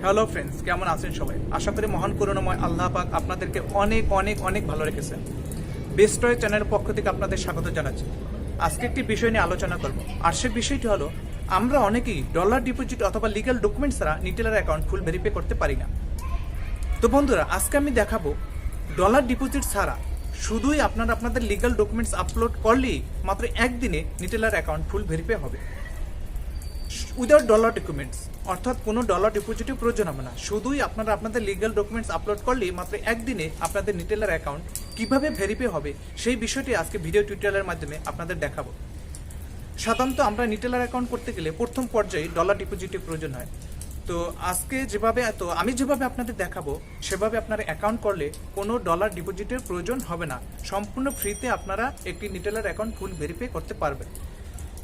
Hello friends, কেমন আছেন সবাই? আশা করি মহান করুণাময় আল্লাহ পাক আপনাদেরকে অনেক অনেক অনেক ভালো রেখেছেন। বেস্ট টয় চ্যানেলের পক্ষ থেকে আপনাদের স্বাগত জানাচ্ছি। আজকে একটি বিষয় নিয়ে আলোচনা করব, আর সেই বিষয়টি হলো আমরা অনেকেই ডলার ডিপোজিট অথবা লিগ্যাল ডকুমেন্টস ছাড়া নিটেলার অ্যাকাউন্ট ফুল ভেরিফাই করতে পারি না। তো বন্ধুরা, আজকে আমি দেখাবো ডলার ডিপোজিট ছাড়া শুধুই আপনারা আপনাদের লিগ্যাল ডকুমেন্টস আপলোড করলেই মাত্র একদিনে নিটেলার অ্যাকাউন্ট ফুল ভেরিফাই হবে উইদাউট ডলার ডকুমেন্টস, অর্থাৎ কোনো ডলার ডিপোজিটের প্রয়োজন হবে না। শুধুই আপনারা আপনাদের লিগ্যাল ডকুমেন্টস আপলোড করলেই মাত্র একদিনে আপনাদের নিটেলার অ্যাকাউন্ট কিভাবে ভেরিফাই হবে সেই বিষয়টি আজকে ভিডিও টিউটোরিয়ালের মাধ্যমে আপনাদের দেখাবো। সাধারণত আমরা নিটেলার অ্যাকাউন্ট করতে গেলে প্রথম পর্যায়ে ডলার ডিপোজিটের প্রয়োজন হয়। তো আজকে আমি যেভাবে আপনাদের দেখাবো সেভাবে আপনারা অ্যাকাউন্ট করলে কোনো ডলার ডিপোজিটের প্রয়োজন হবে না। সম্পূর্ণ ফ্রিতে আপনারা একটি নিটেলার অ্যাকাউন্ট ফুল ভেরিফাই করতে পারবেন।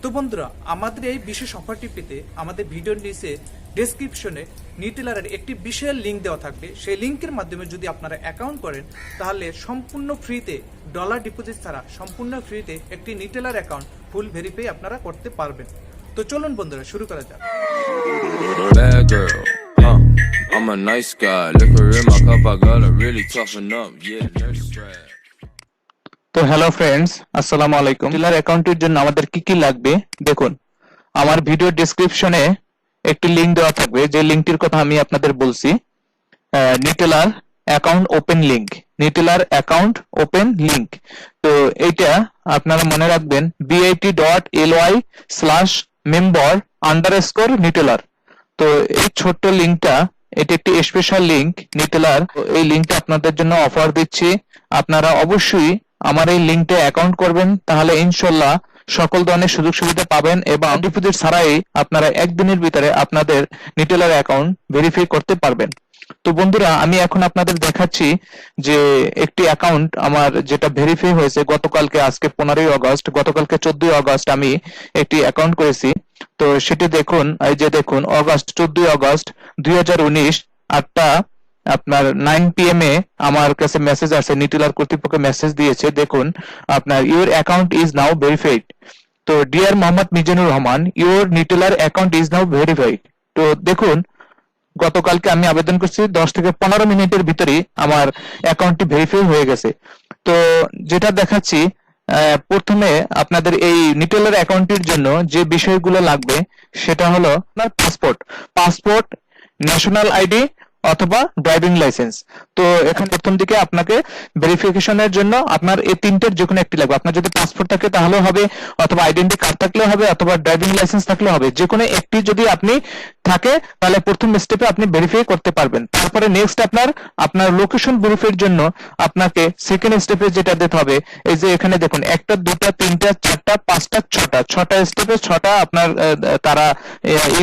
তো বন্ধুরা, আমাদের এই বিশেষ অফারটি পেতে আমাদের ভিডিওর নিচে ডেসক্রিপশনে নিটেলারের একটি বিশেষ লিঙ্ক দেওয়া থাকবে। সেই লিঙ্কের মাধ্যমে যদি আপনারা অ্যাকাউন্ট করেন তাহলে সম্পূর্ণ ফ্রিতে, ডলার ডিপোজিট ছাড়া সম্পূর্ণ ফ্রিতে একটি নিটেলার অ্যাকাউন্ট ফুল ভেরিফাই আপনারা করতে পারবেন। তো চলুন বন্ধুরা, শুরু করা যাক। Bad girl, I'm a nice guy. Liquor in my cup, I gotta really toughen up. Yeah, nurse strap. তো হ্যালো ফ্রেন্ডস, আসসালামু আলাইকুম। নিটেলার অ্যাকাউন্টের জন্য আমাদের কি কি লাগবে দেখুন, আমার ভিডিও ডেসক্রিপশনে একটি লিংক দেওয়া থাকবে, যে লিংকটির কথা আমি আপনাদের বলছি, নিটেলার account open link, নিটেলার account open link. তো এইটা আপনারা মনে রাখবেন bit.ly/member_নিটেলার। তো এই ছোট্ট লিংকটা, এটি একটি স্পেশাল লিংক নিটেলার। এই লিংকটা আপনাদের জন্য অফার দিচ্ছি। আপনারা অবশ্যই আমার এই লিংকে অ্যাকাউন্ট করবেন, তাহলে ইনশাআল্লাহ সকল ধরনের সুযোগ সুবিধা পাবেন এবং ডিপোজিট ছাড়াই আপনারা একদিনের ভিতরে আপনাদের নিটেলার অ্যাকাউন্ট ভেরিফাই করতে পারবেন। তো বন্ধুরা, আমি এখন আপনাদের দেখাচ্ছি যে একটি অ্যাকাউন্ট আমার যেটা ভেরিফাই হয়েছে গতকালকে, আজকে 15ই আগস্ট, গতকালকে 14ই আগস্ট আমি একটি অ্যাকাউন্ট করেছি। তো সেটি দেখুন, এই যে দেখুন, 14ই আগস্ট 2019 8টা আপনার 9 PM এ আমার কাছে মেসেজ আসে, নিটেলার কর্তৃপক্ষ মেসেজ দিয়েছে। দেখুন আপনার your account is now verified. তো dear Mohammad Mizanur Rahman, your Neteller account is now verified. তো দেখুন, গতকালকে আমি আবেদন করছি, 10 থেকে 15 মিনিটের ভিতরে আমার অ্যাকাউন্টটি ভেরিফাই হয়ে গেছে। তো যেটা দেখাচ্ছি, প্রথমে আপনাদের এই নিটেলার অ্যাকাউন্টের জন্য যে বিষয়গুলো লাগবে সেটা হলো আপনার পাসপোর্ট, ন্যাশনাল আইডি অথবা ড্রাইভিং লাইসেন্স। তো এখানে প্রথম দিকে আপনাকে ভেরিফিকেশনের জন্য আপনার এই তিনটের যে কোনো একটি লাগবে। আপনার যদি পাসপোর্ট থাকে তাহলেও হবে, অথবা আইডেন্টি কার্ড থাকলেও হবে, অথবা ড্রাইভিং লাইসেন্স থাকলেও হবে। যে কোনো একটি যদি আপনি থাকে তাহলে প্রথম স্টেপে আপনি ভেরিফাই করতে পারবেন। তারপরে নেক্সট আপনার লোকেশন ভেরিফাইয়ের জন্য আপনাকে সেকেন্ড স্টেপে যেটা দিতে হবে, এই যে এখানে দেখুন, 1টা 2টা 3টা 4টা 5টা 6টা স্টেপে 6টা আপনার তারা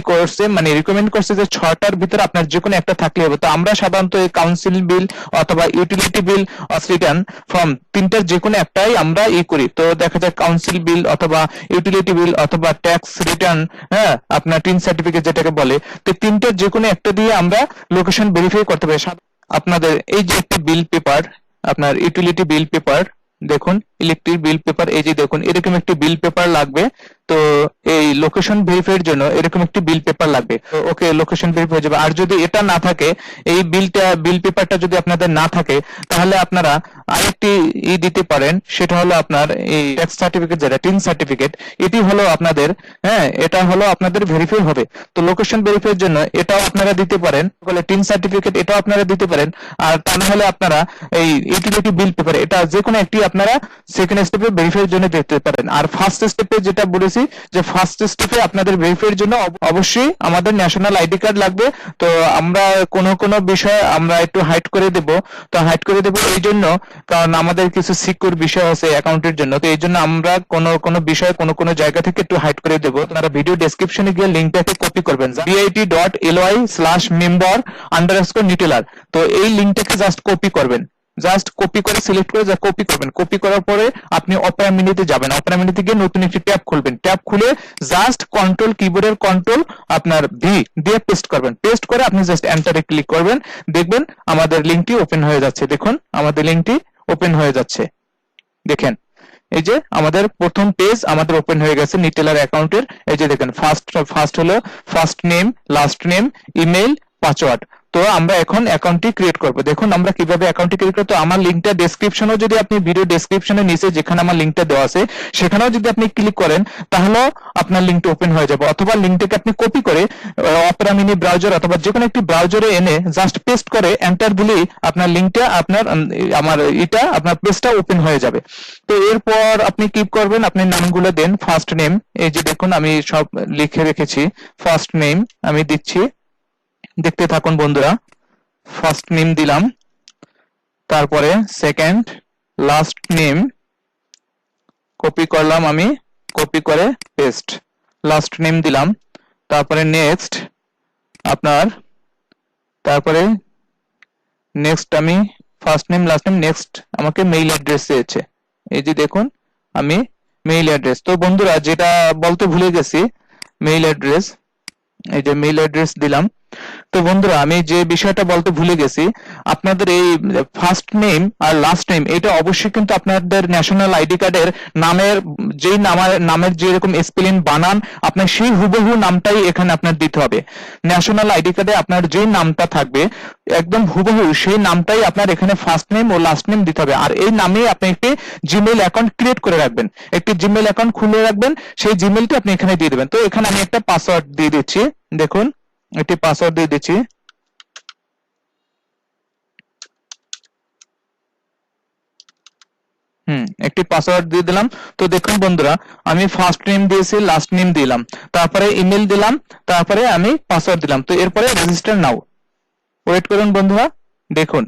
করছে, মানে রিকমেন্ড করছে যে 6টার ভিতরে আপনার যে কোনো একটা থাকলে হবে। তো আমরা সাধারণত এই কাউন্সিল বিল অথবা ইউটিলিটি বিল রিটার্ন ফর্ম, তিনটার যে কোনো একটাই আমরা করি। তো দেখা যায় কাউন্সিল বিল অথবা ইউটিলিটি বিল অথবা ট্যাক্স রিটার্ন, হ্যাঁ, আপনার টিন সার্টিফিকেট যেটাকে বলে, তো তিনটার যে কোনো একটা দিয়ে আমরা লোকেশন ভেরিফাই করতে পারি। আপনাদের এই যে একটা বিল পেপার, আপনার ইউটিলিটি বিল পেপার, দেখুন ইলেকট্রিক বিল পেপার, এই যে দেখুন এরকম একটি বিল পেপার লাগবে। তো এই লোকেশন ভেরিফাইয়ের জন্য এরকম একটি বিল পেপার লাগবে। তো ওকে, লোকেশন ভেরিফাই হয়ে যাবে। আর যদি এটা না থাকে, এই বিল পেপারটা যদি আপনাদের না থাকে, তাহলে আপনারা আরেকটি দিতে পারেন, সেটা হলো আপনার এই ট্যাক্স সার্টিফিকেট, যেটা টিন সার্টিফিকেট, এটি হলো আপনাদের, হ্যাঁ, এটা হলো আপনাদের ভেরিফাই হবে। তো লোকেশন ভেরিফাইয়ের জন্য এটাও আপনারা দিতে পারেন, বলে টিন সার্টিফিকেট এটাও আপনারা দিতে পারেন। আর তা না হলে আপনারা এই ইউটিলিটি বিল পেপার, এটা যে কোনো একটি আপনারা সেকেন্ড স্টেপে ভেরিফাইয়ের জন্য দিতে পারেন। আর ফার্স্ট স্টেপে যেটা বলেছি, যে ফার্স্ট স্টেপে আপনাদের ভেরিফাইয়ের জন্য অবশ্যই আমাদের ন্যাশনাল আইডি কার্ড লাগবে। তো আমরা কোনো বিষয় আমরা একটু হাইড করে দেব। তো হাইড করে দেব এই জন্য, কারণ আমাদের কিছু সিকিউর বিষয় আছে অ্যাকাউন্টের জন্য। তো এই জন্য আমরা কোনো বিষয় কোনো জায়গা থেকে একটু হাইড করে দেব। আপনারা ভিডিও ডেসক্রিপশনে গিয়ে লিংকটাকে কপি করবেন, bit.ly/member_নিটেলার। তো এই লিংকটাকে জাস্ট কপি করবেন, জাস্ট কপি করে সিলেক্ট করে যা কপি করবেন। কপি করার পরে আপনি অপেরা মিনিতে যাবেন, অপেরা মিনিতে গিয়ে নতুন একটি ট্যাব খুলবেন। ট্যাব খুলে জাস্ট কন্ট্রোল, কিবোর্ডের কন্ট্রোল আপনার ভি দিয়ে পেস্ট করবেন। পেস্ট করে আপনি জাস্ট এন্টারে ক্লিক করবেন, দেখবেন আমাদের লিংকটি ওপেন হয়ে যাচ্ছে। দেখুন আমাদের লিংকটি ওপেন হয়ে যাচ্ছে, দেখেন এই যে আমাদের প্রথম পেজ আমাদের ওপেন হয়ে গেছে নিটেলার অ্যাকাউন্টের। এই যে দেখেন ফার্স্ট হলো first name, last name, email, password. তো আমরা এখন অ্যাকাউন্টটি ক্রিয়েট করব। দেখুন আমরা কিভাবে অ্যাকাউন্টটি ক্রিয়েট করব। তো আমার লিংকটা ডেসক্রিপশনেও, যদি আপনি ভিডিও ডেসক্রিপশনের নিচে যেখানে আমার লিংকটা দেওয়া আছে সেখানেও যদি আপনি ক্লিক করেন তাহলে আপনার লিংকটা ওপেন হয়ে যাবে, অথবা লিংকটাকে আপনি কপি করে অপেরা মিনি ব্রাউজার অথবা যে কোনো একটি ব্রাউজারে এনে জাস্ট পেস্ট করে এন্টার দিলেই আপনার লিংকটা আপনার পেজটা ওপেন হয়ে যাবে। তো এরপর আপনি কি করবেন, আপনি নামগুলো দেন। ফার্স্ট নেম, এই যে দেখুন আমি সব লিখে রেখেছি। ফার্স্ট নেম আমি দিচ্ছি, দেখতে থাকুন বন্ধুরা। ফার্স্ট নেম দিলাম, তারপরে সেকেন্ড, লাস্ট নেম কপি করলাম আমি, কপি করে পেস্ট, লাস্ট নেম দিলাম, তারপরে নেক্সট আপনার, তারপরে নেক্সট আমি first name last name, next আমাকে মেইল অ্যাড্রেস চেয়েছে, এই যে দেখুন আমি মেইল অ্যাড্রেস। তো বন্ধুরা যেটা বলতে ভুলে গেছি, মেইল অ্যাড্রেস, এই যে মেইল অ্যাড্রেস দিলাম। তো বন্ধুরা আমি যে বিষয়টা বলতে ভুলে গেছি, আপনাদের এই ফার্স্ট নেম আর লাস্ট নেম এটা অবশ্যই কিন্তু আপনাদের ন্যাশনাল আইডি কার্ডের নামের যেই নামের যেরকম স্পেলিং বানান আপনার সেই হুবহু নামটাই এখানে আপনার দিতে হবে। ন্যাশনাল আইডি কার্ডে আপনার যেই নামটা থাকবে একদম হুবহু সেই নামটাই আপনার এখানে ফার্স্ট নেম ও লাস্ট নেম দিতে হবে। আর এই নামে আপনি একটি জিমেইল অ্যাকাউন্ট ক্রিয়েট করে রাখবেন, একটি জিমেইল অ্যাকাউন্ট খুলে রাখবেন, সেই জিমেইলটা আপনি এখানে দিয়ে দেবেন। তো এখানে আমি একটা পাসওয়ার্ড দিয়ে দিচ্ছি, দেখুন একটি পাসওয়ার্ড দিয়ে দিচ্ছি। একটি পাসওয়ার্ড দিয়ে দিলাম। তো দেখুন বন্ধুরা আমি ফার্স্ট নেম দিয়েছি, লাস্ট নেম দিলাম, তারপরে ইমেল দিলাম, তারপরে আমি পাসওয়ার্ড দিলাম। তো এরপরে রেজিস্টার নাও, ওয়েট করুন বন্ধুরা। দেখুন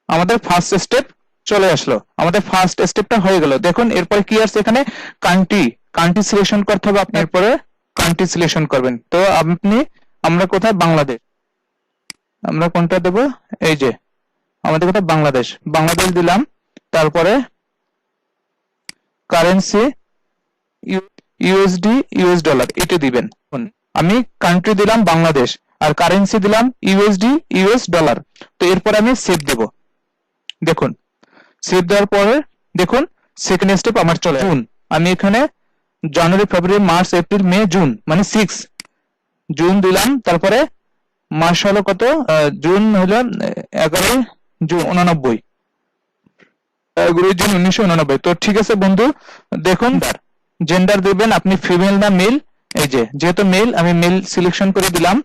আমাদের ফার্স্ট স্টেপ চলে আসলো, আমাদের ফার্স্ট স্টেপটা হয়ে গেল। দেখুন এরপরে কি আছে এখানে, কান্ট্রি সিলেকশন করতে হবে আপনার, পরে কান্ট্রি সিলেকশন করবেন। তো আমরা কোথায়, বাংলাদেশ, আমরা কোনটা দেব, এই যে আমাদের কোথায় বাংলাদেশ, বাংলাদেশ দিলাম। তারপরে কারেন্সি ইউএসডি, ইউএস ডলার এটা দিবেন। আমি কান্ট্রি দিলাম বাংলাদেশ আর কারেন্সি দিলাম ইউএসডি, ইউএস ডলার। তো এরপর আমি সেভ দেব। দেখুন সেভ দেওয়ার পরে দেখুন সেকেন্ড স্টেপ আমার চলে জুন, আমি এখানে January February March April May June মানে 6 জুন দিলাম। তারপরে মাস হলো কত, জুন হলো 11 জুন 89, 11 জুন 1989। তো ঠিক আছে বন্ধু, দেখুন জেন্ডার দিবেন আপনি ফিমেল না মেল, এই যে যেহেতু মেল আমি মেল সিলেকশন করে দিলাম।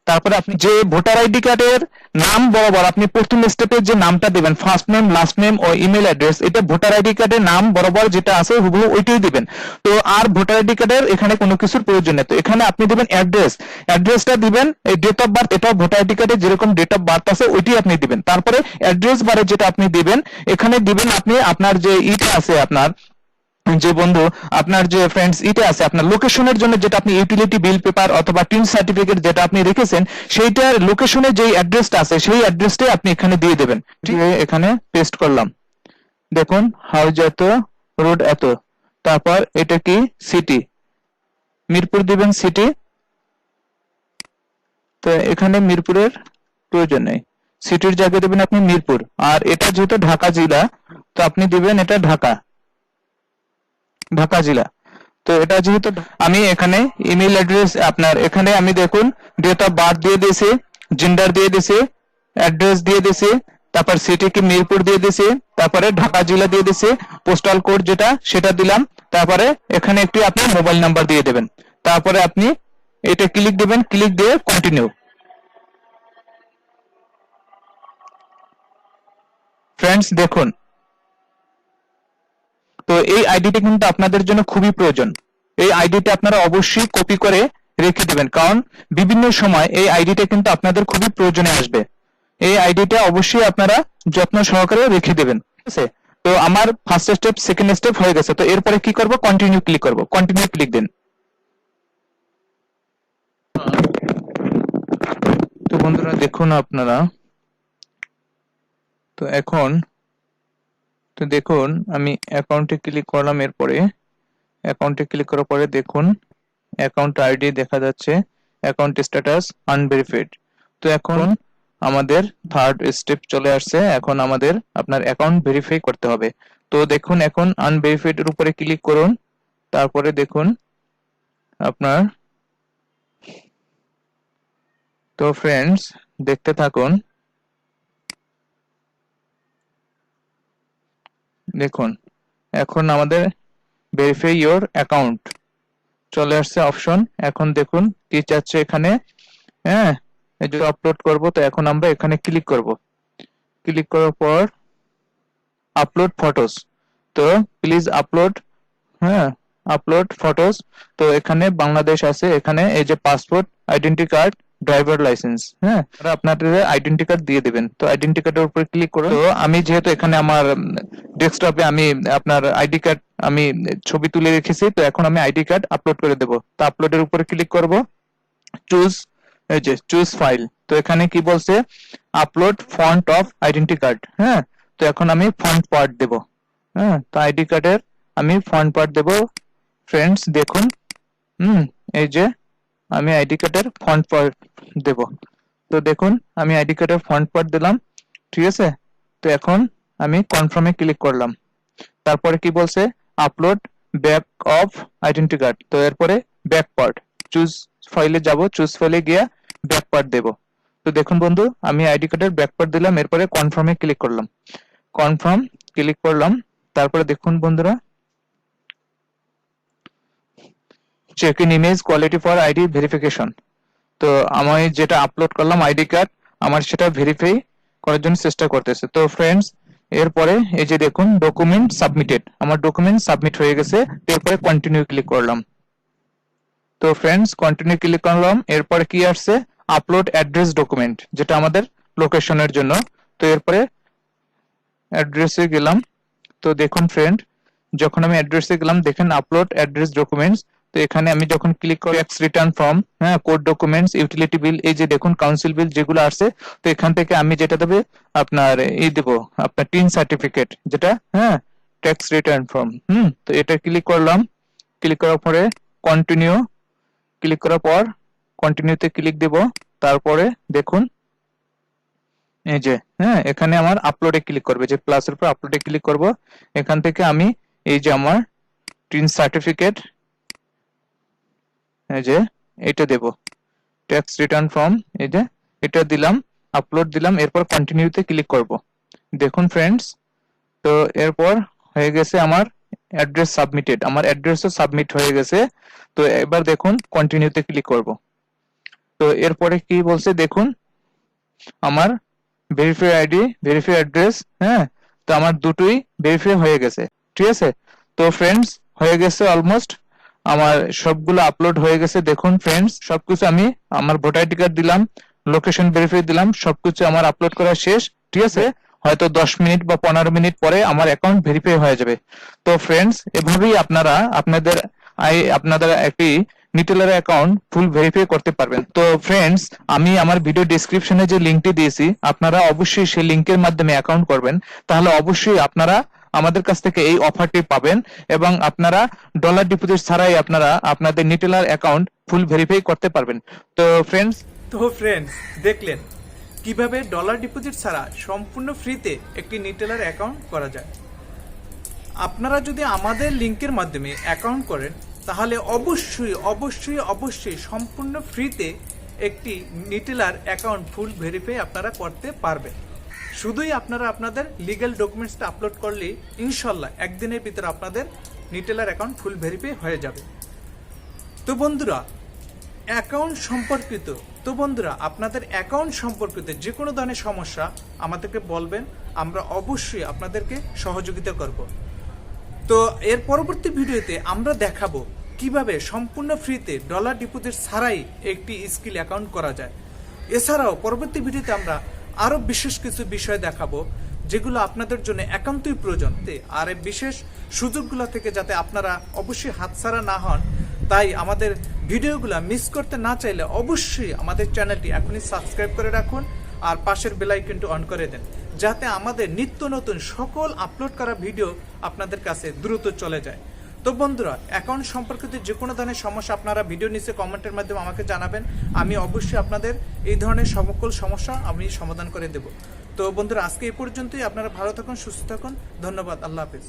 তারপরে আপনি যে ভোটার আইডি কার্ডের নাম বরাবর আপনি প্রথম স্টেপে যে নামটা দিবেন, ফার্স্ট নেম লাস্ট নেম ও ইমেল অ্যাড্রেস, এটা ভোটার আইডি কার্ডের নাম বরাবর যেটা আছে হুবহু ওইটাই দিবেন। তো আর ভোটার আইডি কার্ডের এখানে কোনো কিছুর প্রয়োজন নেই। তো এখানে আপনি দিবেন অ্যাড্রেসটা দিবেন, এই ডেট অফ বার্থ এটা ভোটার আইডি কার্ডে যেরকম ডেট অফ বার্থ আছে ওইটাই আপনি দিবেন। তারপরে অ্যাড্রেস বারে যেটা আপনি দিবেন এখানে দিবেন আপনি আপনার যে ইটা আছে, আপনার যে বন্ধু আপনার যে ফ্রেন্ডস এটা আছে আপনার লোকেশনের জন্য, যেটা আপনি ইউটিলিটি বিল পেপার অথবা টিন সার্টিফিকেট যেটা আপনি রেখেছেন সেইটার লোকেশনের যে অ্যাড্রেসটা আছে সেই অ্যাড্রেসটাই আপনি এখানে দিয়ে দেবেন। ঠিক আছে, এখানে পেস্ট করলাম। দেখুন হাউস এত, রোড এত, তারপর এটা কি সিটি, মিরপুর দিবেন সিটি। তো এখানে মিরপুরের প্রয়োজন নেই, সিটির জায়গায় দেবেন আপনি মিরপুর। আর এটা যেহেতু ঢাকা জেলা তো আপনি দিবেন এটা ঢাকা জেলা। তো এটা যেহেতু আমি এখানে ইমেল অ্যাড্রেস আপনার এখানে আমি দেখুন ডেট অফ বার্থ দিয়ে দিয়েছি, জেন্ডার দিয়ে দিয়েছি, অ্যাড্রেস দিয়ে দিয়েছি, তারপর সিটি কি মিরপুর দিয়ে দিয়েছি, তারপরে ঢাকা জেলা দিয়ে দিয়েছি, পোস্টাল কোড যেটা সেটা দিলাম। তারপরে এখানে একটি আপনি মোবাইল নাম্বার দিয়ে দেবেন। তারপরে আপনি এটা ক্লিক দিবেন, ক্লিক দিয়ে কন্টিনিউ। ফ্রেন্ডস দেখুন, তো এই আইডিটা কিন্তু আপনাদের জন্য খুবই প্রয়োজন। এই আইডিটা আপনারা অবশ্যই কপি করে রেখে দিবেন, কারণ বিভিন্ন সময় এই আইডিটা কিন্তু আপনাদের খুবই প্রয়োজনে আসবে। এই আইডিটা অবশ্যই আপনারা যত্ন সহকারে রেখে দেবেন, ঠিক আছে। তো আমার ফার্স্ট স্টেপ সেকেন্ড স্টেপ হয়ে গেছে। তো এরপরে কি করব, কন্টিনিউ ক্লিক করব, কন্টিনিউ ক্লিক দেন। তো বন্ধুরা দেখুন আপনারা, তো এখন তো দেখুন আমি অ্যাকাউন্টে ক্লিক করলাম। এরপরে অ্যাকাউন্টে ক্লিক করার পরে দেখুন অ্যাকাউন্ট আইডি দেখা যাচ্ছে, অ্যাকাউন্ট স্ট্যাটাস আনভেরিফাইড। তো এখন আমাদের থার্ড স্টেপ চলে আসছে, এখন আমাদের আপনার অ্যাকাউন্ট ভেরিফাই করতে হবে। তো দেখুন এখন আনভেরিফাইড এর উপরে ক্লিক করুন। তারপরে দেখুন আপনার তো ফ্রেন্ডস দেখতে থাকুন। দেখুন এখন আমাদের ভেরিফাই ইওর অ্যাকাউন্ট চলে আসছে অপশন। এখন দেখুন কি চাচ্ছে এখানে। হ্যাঁ, এই যে আপলোড করব, তো এখন আমরা এখানে ক্লিক করব। ক্লিক করার পর আপলোড ফটোস, তো প্লিজ আপলোড, হ্যাঁ আপলোড ফটোস। তো এখানে বাংলাদেশ আছে, এখানে এই যে passport, identity card, driver licence, হ্যাঁ আপনাদের আইডেন্টি কার্ড দিয়ে দিবেন। তো আইডেন্টি কার্ডের উপর ক্লিক করুন। তো আমি যেহেতু এখানে আমার ডেস্কটপে আমি আপনার আইডি কার্ড আমি ছবি তুলে রেখেছি, তো এখন আমি আইডি কার্ড আপলোড করে দেব। তো আপলোডের উপরে ক্লিক করব, চুজ, এই যে চুজ ফাইল। তো এখানে কি বলছে, upload font of identity card. হ্যাঁ, তো এখন আমি ফন্ট পার্ট দেব। হ্যাঁ, তো আইডি কার্ডের আমি ফন্ট পার্ট দেব। ফ্রেন্ডস দেখুন, এই যে আমি আইডি কার্ডের ফন্ট পার্ট দেব। তো দেখুন আমি আইডি কার্ডের ফন্ট পার্ট দিলাম, ঠিক আছে। তো এখন আমি কনফার্মে ক্লিক করলাম। তারপরে কি বলছে, upload back of identity card. তো এরপরে ব্যাক পার্ট, চুজ ফাইলে যাব, চুজ ফাইলে গিয়ে ব্যাক পার্ট দেব। তো দেখুন বন্ধু, আমি আইডি কার্ডের ব্যাক পার্ট দিলাম, এরপরে কনফার্মে ক্লিক করলাম। কনফার্ম ক্লিক করলাম। তারপরে দেখুন বন্ধুরা, check in image quality for ID verification. তো আমি যেটা আপলোড করলাম আইডি কার্ড, আমার সেটা ভেরিফাই করার জন্য চেষ্টা করতেছে। তো ফ্রেন্ডস এরপরে এই যে দেখুন ডকুমেন্ট সাবমিটেড, আমার ডকুমেন্ট সাবমিট হয়ে গেছে। এরপরে কন্টিনিউ ক্লিক করলাম। তো ফ্রেন্ডস কন্টিনিউ ক্লিক করলাম। এরপরে কি আসছে, আপলোড অ্যাড্রেস ডকুমেন্ট, যেটা আমাদের লোকেশনের জন্য। তো এরপরে অ্যাড্রেসে গেলাম। তো দেখুন ফ্রেন্ড, যখন আমি অ্যাড্রেসে গেলাম, দেখেন আপলোড অ্যাড্রেস ডকুমেন্টস। তো এখানে আমি যখন ক্লিক করি ট্যাক্স রিটার্ন ফর্ম, হ্যাঁ কোড ডকুমেন্টস, ইউটিলিটি বিল, এই যে দেখুন কাউন্সিল বিল যেগুলো আসছে। তো এখান থেকে আমি যেটা দেবে আপনার এই দেব, আপনার টিন সার্টিফিকেট, যেটা হ্যাঁ ট্যাক্স রিটার্ন ফর্ম। তো এটা ক্লিক করলাম। ক্লিক করার পরে কন্টিনিউ, ক্লিক করার পর কন্টিনিউতে ক্লিক দেব। তারপরে দেখুন এই যে হ্যাঁ এখানে আমার আপলোডে ক্লিক করবে, যে প্লাসের উপর আপলোডে ক্লিক করব। এখান থেকে আমি এই যে আমার টিন সার্টিফিকেট, এই যে এটা দেব, ট্যাক্স রিটার্ন ফর্ম, এই যে এটা দিলাম, আপলোড দিলাম। এরপর কন্টিনিউতে ক্লিক করব। দেখুন ফ্রেন্ডস, তো এরপর হয়ে গেছে আমার অ্যাড্রেস সাবমিটেড, আমার অ্যাড্রেসও সাবমিট হয়ে গেছে। তো এবার দেখুন কন্টিনিউতে ক্লিক করব। তো এরপরে কি বলছে দেখুন, আমার ভেরিফাই আইডি, ভেরিফাই অ্যাড্রেস, হ্যাঁ তো আমার দুটোই ভেরিফাই হয়ে গেছে, ঠিক আছে। তো ফ্রেন্ডস হয়ে গেছে অলমোস্ট, আমার সবগুলো আপলোড হয়ে গেছে। দেখুন ফ্রেন্ডস সবকিছু আমি আমার ভোটার আইডি কার্ড দিলাম, লোকেশন ভেরিফাই দিলাম, সবকিছু আমার আপলোড করা শেষ, ঠিক আছে। হয়তো 10 মিনিট বা 15 মিনিট পরে আমার অ্যাকাউন্ট ভেরিফাই হয়ে যাবে। তো ফ্রেন্ডস এভাবেই আপনারা আপনাদের একটি নিটেলার অ্যাকাউন্ট ফুল ভেরিফাই করতে পারবেন। তো ফ্রেন্ডস আমি আমার ভিডিও ডেসক্রিপশনে যে লিংকটি দিয়েছি, আপনারা অবশ্যই সেই লিংকের মাধ্যমে অ্যাকাউন্ট করবেন, তাহলে অবশ্যই আপনারা আমাদের কাছ থেকে এই অফারটি পাবেন এবং আপনারা ডলার ডিপোজিট ছাড়াই আপনারা আপনাদের নিটেলার অ্যাকাউন্ট ফুল ভেরিফাই করতে পারবেন। তো ফ্রেন্ডস দেখলেন কিভাবে ডলার ডিপোজিট ছাড়া সম্পূর্ণ ফ্রিতে একটি নিটেলার অ্যাকাউন্ট করা যায়। আপনারা যদি আমাদের লিংকের মাধ্যমে অ্যাকাউন্ট করেন, তাহলে অবশ্যই অবশ্যই অবশ্যই সম্পূর্ণ ফ্রিতে একটি নিটেলার অ্যাকাউন্ট ফুল ভেরিফাই আপনারা করতে পারবেন। শুধুই আপনারা আপনাদের লিগ্যাল ডকুমেন্টসটা আপলোড করলেই ইনশাল্লাহ একদিনের ভিতরে আপনাদের নিটেলার অ্যাকাউন্ট ফুল ভেরিফাই হয়ে যাবে। তো বন্ধুরা আপনাদের অ্যাকাউন্ট সম্পর্কিত যে কোনো ধরনের সমস্যা আমাদেরকে বলবেন, আমরা অবশ্যই আপনাদেরকে সহযোগিতা করব। তো এর পরবর্তী ভিডিওতে আমরা দেখাবো কিভাবে সম্পূর্ণ ফ্রিতে ডলার ডিপোজিট ছাড়াই একটি স্কিল অ্যাকাউন্ট করা যায়। এছাড়াও পরবর্তী ভিডিওতে আমরা আরো বিশেষ কিছু বিষয় দেখাবো যেগুলো আপনাদের জন্য একান্তই প্রয়োজন, আর এই বিশেষ সুযোগগুলো থেকে যাতে আপনারা অবশ্যই হাতছাড়া না হন, তাই আমাদের ভিডিওগুলো মিস করতে না চাইলে অবশ্যই আমাদের চ্যানেলটি এখনই সাবস্ক্রাইব করে রাখুন আর পাশের বেল আইকনটি অন করে দেন, যাতে আমাদের নিত্য নতুন সকল আপলোড করা ভিডিও আপনাদের কাছে দ্রুত চলে যায়। তো বন্ধুরা অ্যাকাউন্ট সম্পর্কিত যে কোনো ধরনের সমস্যা আপনারা ভিডিও নিচে কমেন্টের মাধ্যমে আমাকে জানাবেন, আমি অবশ্যই আপনাদের এই ধরনের সকল সমস্যা আমি সমাধান করে দেব। তো বন্ধুরা আজকে এই পর্যন্তই, আপনারা ভালো থাকুন, সুস্থ থাকুন, ধন্যবাদ, আল্লাহ হাফেজ।